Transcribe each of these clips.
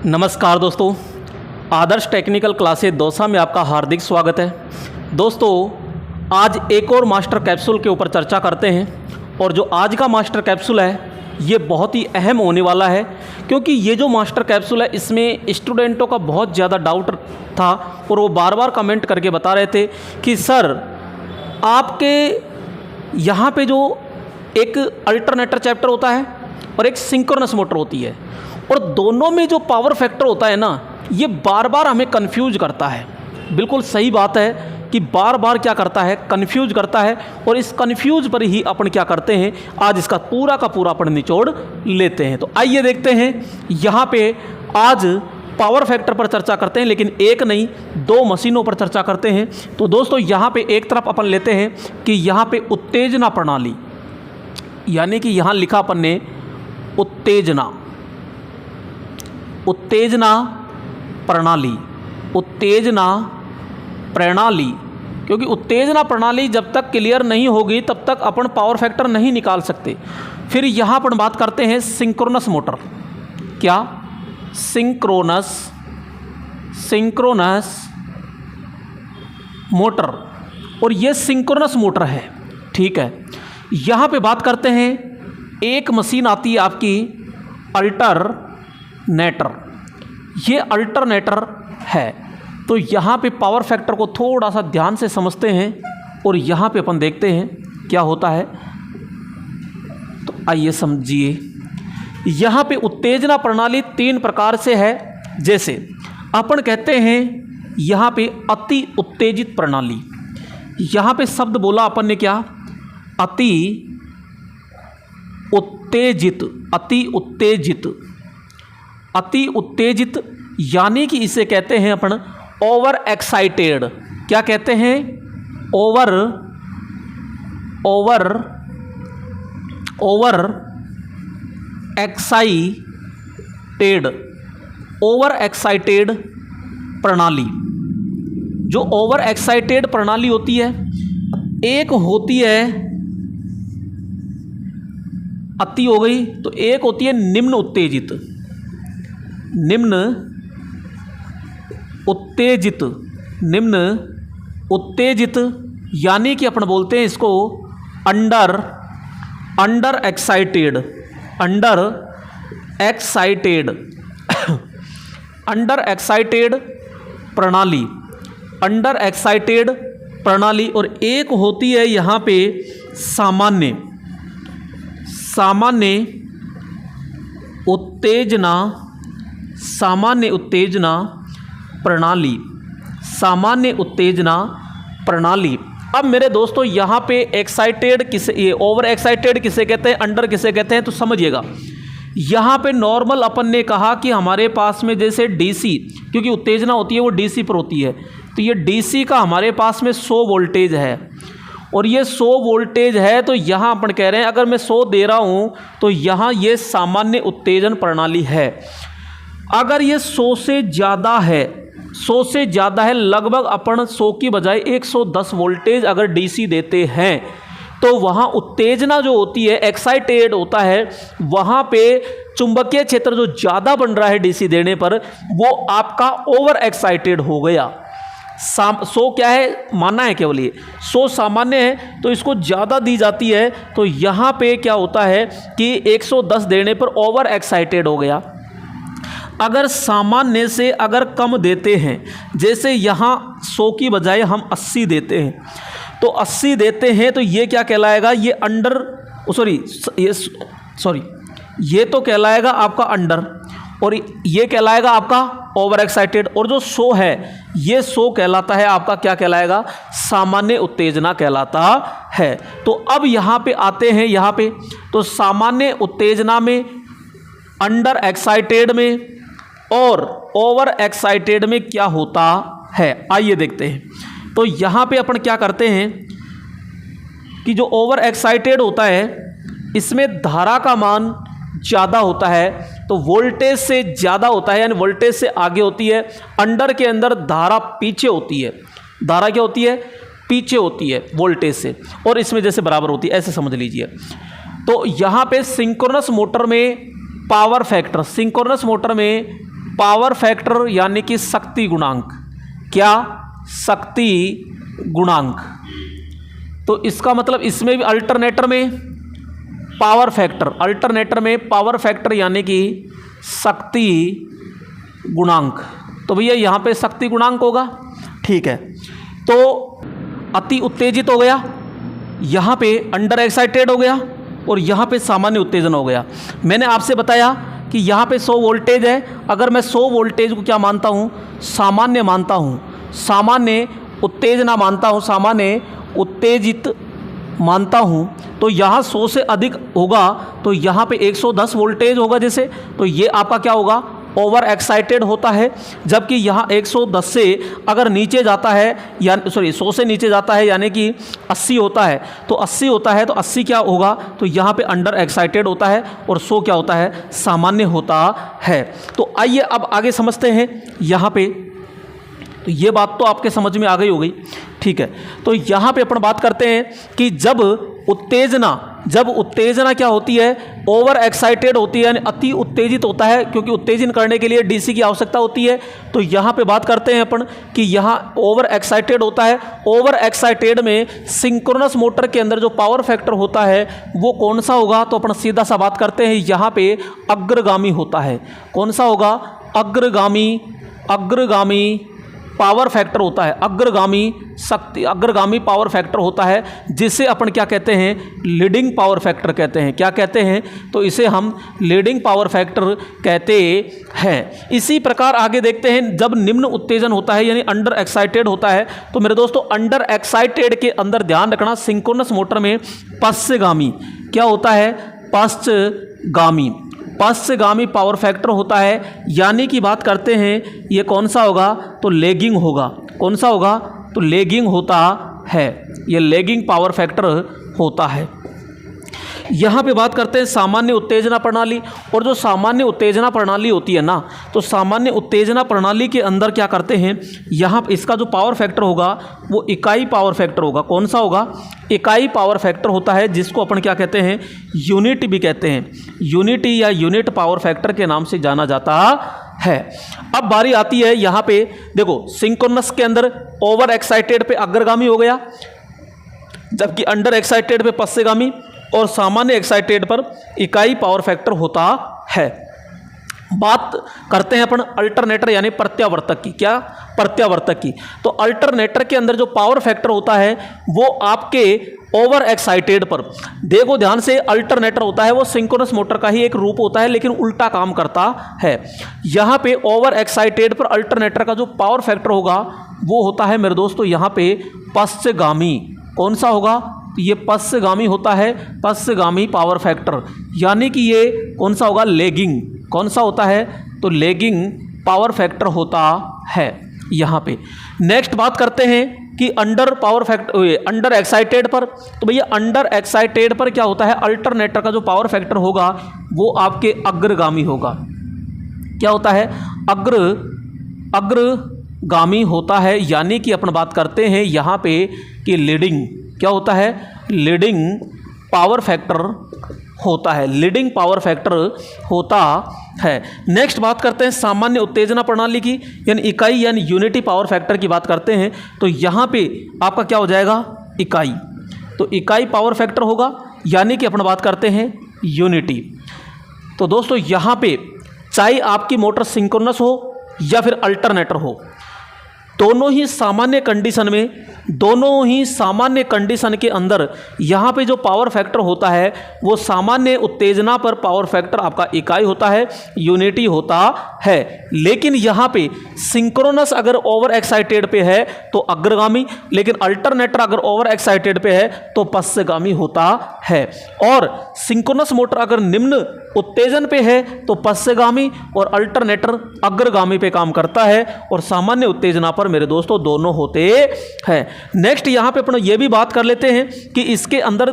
नमस्कार दोस्तों, आदर्श technical classes Dausa में आपका हार्दिक स्वागत है। दोस्तों, आज एक और मास्टर कैप्सूल के ऊपर चर्चा करते हैं और जो आज का मास्टर कैप्सूल है ये बहुत ही अहम होने वाला है, क्योंकि ये जो मास्टर कैप्सूल है इसमें स्टूडेंटों का बहुत ज़्यादा डाउट था और वो बार बार कमेंट करके बता रहे थे कि सर आपके यहाँ पे जो एक अल्टरनेटर चैप्टर होता है और एक सिंक्रोनस मोटर होती है और दोनों में जो पावर फैक्टर होता है ना, ये बार बार हमें कंफ्यूज करता है। बिल्कुल सही बात है कि बार बार क्या करता है, कंफ्यूज करता है। और इस कंफ्यूज पर ही अपन क्या करते हैं, आज इसका पूरा का पूरा अपन निचोड़ लेते हैं। तो आइए देखते हैं, यहाँ पे आज पावर फैक्टर पर चर्चा करते हैं, लेकिन एक नहीं दो मशीनों पर चर्चा करते हैं। तो दोस्तों, यहाँ पे एक तरफ अपन लेते हैं कि यहाँ पे उत्तेजना प्रणाली, यानी कि यहाँ लिखा अपन ने उत्तेजना प्रणाली, उत्तेजना प्रणाली। क्योंकि उत्तेजना प्रणाली जब तक क्लियर नहीं होगी तब तक अपन पावर फैक्टर नहीं निकाल सकते। फिर यहाँ पर बात करते हैं सिंक्रोनस मोटर। क्या? सिंक्रोनस मोटर, और ये सिंक्रोनस मोटर है, ठीक है। यहाँ पे बात करते हैं, एक मशीन आती है आपकी अल्टरनेटर। ये अल्टरनेटर है, तो यहाँ पे पावर फैक्टर को थोड़ा सा ध्यान से समझते हैं और यहाँ पे अपन देखते हैं क्या होता है। तो आइए समझिए, यहाँ पे उत्तेजना प्रणाली तीन प्रकार से है। जैसे अपन कहते हैं यहाँ पे अति उत्तेजित प्रणाली। यहाँ पे शब्द बोला अपन ने, क्या? अति उत्तेजित, यानी कि इसे कहते हैं अपन ओवर एक्साइटेड। क्या कहते हैं? ओवर एक्साइटेड प्रणाली। जो ओवर एक्साइटेड प्रणाली होती है, एक होती है अति हो गई, तो एक होती है निम्न उत्तेजित, यानी कि अपन बोलते हैं इसको अंडर एक्साइटेड प्रणाली। और एक होती है यहाँ पे सामान्य उत्तेजना प्रणाली। अब मेरे दोस्तों, यहाँ पे एक्साइटेड किसे, ये ओवर एक्साइटेड किसे कहते हैं, अंडर किसे कहते हैं, तो समझिएगा। यहाँ पे नॉर्मल अपन ने कहा कि हमारे पास में जैसे डीसी, क्योंकि उत्तेजना होती है वो डीसी पर होती है, तो ये डीसी का हमारे पास में 100 वोल्टेज है और ये 100 वोल्टेज है। तो यहाँ अपन कह रहे हैं अगर मैं 100 दे रहा हूँ तो यहाँ ये सामान्य उत्तेजन प्रणाली है। अगर ये 100 से ज़्यादा है, लगभग अपन 100 की बजाय 110 वोल्टेज अगर डीसी देते हैं, तो वहाँ उत्तेजना जो होती है, एक्साइटेड होता है, वहाँ पे चुंबकीय क्षेत्र जो ज़्यादा बन रहा है डीसी देने पर, वो आपका ओवर एक्साइटेड हो गया। 100 क्या है, माना है केवल, ये 100 सामान्य है तो इसको ज़्यादा दी जाती है, तो यहाँ पे क्या होता है कि 110 देने पर ओवर एक्साइटेड हो गया। अगर सामान्य से अगर कम देते हैं, जैसे यहाँ 100 की बजाय हम 80 देते हैं, तो 80 देते हैं तो ये क्या कहलाएगा, ये ये तो कहलाएगा आपका अंडर और ये कहलाएगा आपका ओवर एक्साइटेड। और जो 100 है, ये 100 कहलाता है आपका, क्या कहलाएगा, सामान्य उत्तेजना कहलाता है। तो अब यहाँ पे आते हैं, यहाँ पे तो सामान्य उत्तेजना में, अंडर एक्साइटेड में और ओवर एक्साइटेड में क्या होता है, आइए देखते हैं। तो यहाँ पे अपन क्या करते हैं कि जो ओवर एक्साइटेड होता है इसमें धारा का मान ज़्यादा होता है, तो वोल्टेज से ज़्यादा होता है, यानी वोल्टेज से आगे होती है। अंडर के अंदर धारा पीछे होती है, धारा क्या होती है, पीछे होती है वोल्टेज से, और इसमें जैसे बराबर होती है, ऐसे समझ लीजिए। तो यहाँ पे सिंक्रोनस मोटर में पावर फैक्टर, सिंक्रोनस मोटर में पावर फैक्टर यानी कि शक्ति गुणांक। क्या? शक्ति गुणांक। तो इसका मतलब इसमें भी अल्टरनेटर में पावर फैक्टर, अल्टरनेटर में पावर फैक्टर यानी कि शक्ति गुणांक। तो भैया यहाँ पे शक्ति गुणांक होगा। ठीक है, तो अति उत्तेजित हो गया, यहाँ पे अंडर एक्साइटेड हो गया और यहाँ पे सामान्य उत्तेजन हो गया। मैंने आपसे बताया कि यहाँ पे 100 वोल्टेज है। अगर मैं 100 वोल्टेज को क्या मानता हूँ? सामान्य मानता हूँ, सामान्य उत्तेजना मानता हूँ, सामान्य उत्तेजित मानता हूँ, तो यहाँ 100 से अधिक होगा तो यहाँ पे 110 वोल्टेज होगा जैसे, तो ये आपका क्या होगा? ओवर एक्साइटेड होता है। जबकि यहाँ 110 से अगर नीचे जाता है, या 100 से नीचे जाता है यानी कि 80 होता है, तो 80 होता है तो 80 क्या होगा? तो यहाँ पे अंडर एक्साइटेड होता है और 100 क्या होता है? सामान्य होता है। तो आइए अब आगे समझते हैं यहाँ पे। तो ये बात तो आपके समझ में आ गई हो गई। ठीक है, तो यहाँ पे अपन बात करते हैं कि जब उत्तेजना क्या होती है? ओवर एक्साइटेड होती है, यानी अति उत्तेजित होता है, क्योंकि उत्तेजन करने के लिए डीसी की आवश्यकता होती है। तो यहाँ पे बात करते हैं अपन कि यहाँ ओवर एक्साइटेड होता है। ओवर एक्साइटेड में सिंक्रोनस मोटर के अंदर जो पावर फैक्टर होता है वो कौन सा होगा? तो अपन सीधा सा बात करते हैं, यहाँ पे अग्रगामी होता है। कौन सा होगा? अग्रगामी पावर फैक्टर होता है, अग्रगामी पावर फैक्टर होता है, जिसे अपन क्या कहते हैं? लीडिंग पावर फैक्टर कहते हैं। क्या कहते हैं? तो इसे हम लीडिंग पावर फैक्टर कहते हैं। इसी प्रकार आगे देखते हैं, जब निम्न उत्तेजन होता है यानी अंडर एक्साइटेड होता है, तो मेरे दोस्तों अंडर एक्साइटेड के अंदर ध्यान रखना, सिंक्रोनस मोटर में पश्चगामी क्या होता है? पश्चगामी पावर फैक्टर होता है, यानी कि बात करते हैं ये कौन सा होगा? तो लैगिंग होगा। कौन सा होगा? तो लैगिंग होता है, ये लैगिंग पावर फैक्टर होता है। यहाँ पे बात करते हैं सामान्य उत्तेजना प्रणाली। और जो सामान्य उत्तेजना प्रणाली होती है ना, तो सामान्य उत्तेजना प्रणाली के अंदर क्या करते हैं? यहाँ इसका जो पावर फैक्टर होगा वो इकाई पावर फैक्टर होगा। कौन सा होगा? इकाई पावर फैक्टर होता है, जिसको अपन क्या कहते हैं? यूनिट भी कहते हैं। यूनिटी या यूनिट पावर फैक्टर के नाम से जाना जाता है। अब बारी आती है यहाँ पे, देखो सिंक्रोनस के अंदर ओवर एक्साइटेड पे अग्रगामी हो गया, जबकि अंडर एक्साइटेड पे पश्चगामी, और सामान्य एक्साइटेड पर इकाई पावर फैक्टर होता है। बात करते हैं अपन अल्टरनेटर यानी प्रत्यावर्तक की। क्या? प्रत्यावर्तक की। तो अल्टरनेटर के अंदर जो पावर फैक्टर होता है वो आपके ओवर एक्साइटेड पर, देखो ध्यान से, अल्टरनेटर होता है वो सिंक्रोनस मोटर का ही एक रूप होता है, लेकिन उल्टा काम करता है। यहाँ पे ओवर एक्साइटेड पर अल्टरनेटर का जो पावर फैक्टर होगा वो होता है मेरे दोस्तों यहाँ पे पश्चगामी। कौन सा होगा? ये पश्चगामी होता है, पश्चगामी पावर फैक्टर, यानी कि ये कौन सा होगा? लैगिंग। कौन सा होता है? तो लैगिंग पावर फैक्टर होता है यहाँ पे। नेक्स्ट बात करते हैं कि अंडर एक्साइटेड पर। तो भैया अंडर एक्साइटेड पर क्या होता है? अल्टरनेटर का जो पावर फैक्टर होगा वो आपके अग्रगामी होगा। क्या होता है? अग्रगामी होता है, यानी कि अपन बात करते हैं यहाँ पे कि लीडिंग क्या होता है? लीडिंग पावर फैक्टर होता है, लीडिंग पावर फैक्टर होता है। नेक्स्ट बात करते हैं सामान्य उत्तेजना प्रणाली की, यानी इकाई यानी यूनिटी पावर फैक्टर की बात करते हैं। तो यहाँ पे आपका क्या हो जाएगा? इकाई। तो इकाई पावर फैक्टर होगा, यानी कि अपन बात करते हैं यूनिटी। तो दोस्तों यहाँ पे चाहे आपकी मोटर सिंक्रोनस हो या फिर अल्टरनेटर हो, दोनों ही सामान्य कंडीशन के अंदर यहाँ पे जो पावर फैक्टर होता है वो सामान्य उत्तेजना पर पावर फैक्टर आपका इकाई होता है, यूनिटी होता है। लेकिन यहाँ पे सिंक्रोनस अगर ओवर एक्साइटेड पे है तो अग्रगामी, लेकिन अल्टरनेटर अगर ओवर एक्साइटेड पे है तो पश्चगामी होता है। और सिंक्रोनस मोटर अगर निम्न उत्तेजन पे है तो पश्चगामी, और अल्टरनेटर अग्रगामी पे काम करता है, और सामान्य उत्तेजना पर मेरे दोस्तों दोनों होते हैं। नेक्स्ट यहाँ पे अपन ये भी बात कर लेते हैं कि इसके अंदर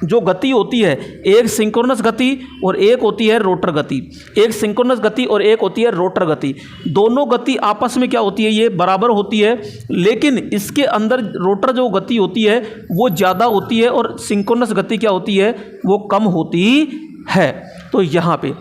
जो गति होती है, एक सिंक्रोनस गति और एक होती है रोटर गति। एक सिंक्रोनस गति और एक होती है रोटर गति। दोनों गति आपस में क्या होती है? ये बराबर होती है, लेकिन इसके अंदर रोटर जो गति होती है वो ज़्यादा होती है और सिंक्रोनस गति क्या होती है? वो कम होती है। तो यहाँ पे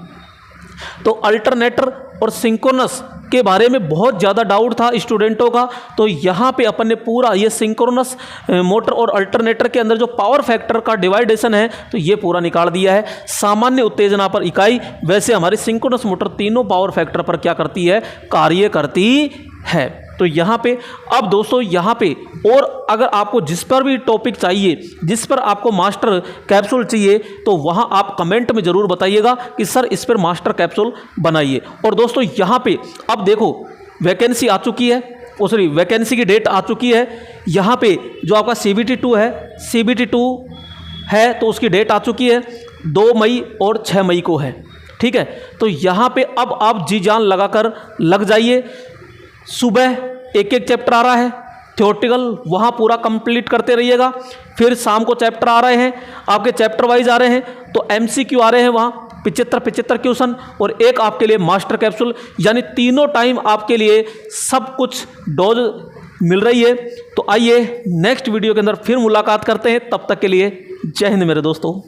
तो अल्टरनेटर और सिंक्रोनस के बारे में बहुत ज़्यादा डाउट था स्टूडेंटों का। तो यहाँ पे अपन ने पूरा ये सिंक्रोनस मोटर और अल्टरनेटर के अंदर जो पावर फैक्टर का डिवाइडेशन है तो ये पूरा निकाल दिया है। सामान्य उत्तेजना पर इकाई, वैसे हमारी सिंक्रोनस मोटर तीनों पावर फैक्टर पर क्या करती है, कार्य करती है। तो यहाँ पे अब दोस्तों यहाँ पे और अगर आपको जिस पर भी टॉपिक चाहिए, जिस पर आपको मास्टर कैप्सूल चाहिए, तो वहाँ आप कमेंट में ज़रूर बताइएगा कि सर इस पर मास्टर कैप्सूल बनाइए। और दोस्तों यहाँ पे अब देखो वैकेंसी आ चुकी है, सॉरी वैकेंसी की डेट आ चुकी है। यहाँ पे जो आपका CBT 2 है, CBT 2 है तो उसकी डेट आ चुकी है 2 मई और 6 मई को है। ठीक है, तो यहाँ पे अब आप जी जान लगाकर लग जाइए। सुबह एक एक चैप्टर आ रहा है थ्योरेटिकल, वहाँ पूरा कंप्लीट करते रहिएगा। फिर शाम को चैप्टर आ रहे हैं, आपके चैप्टर वाइज आ रहे हैं, तो MCQ आ रहे हैं वहाँ 75 क्वेश्चन और एक आपके लिए मास्टर कैप्सूल, यानी तीनों टाइम आपके लिए सब कुछ डोज मिल रही है। तो आइए नेक्स्ट वीडियो के अंदर फिर मुलाकात करते हैं, तब तक के लिए जय हिंद मेरे दोस्तों।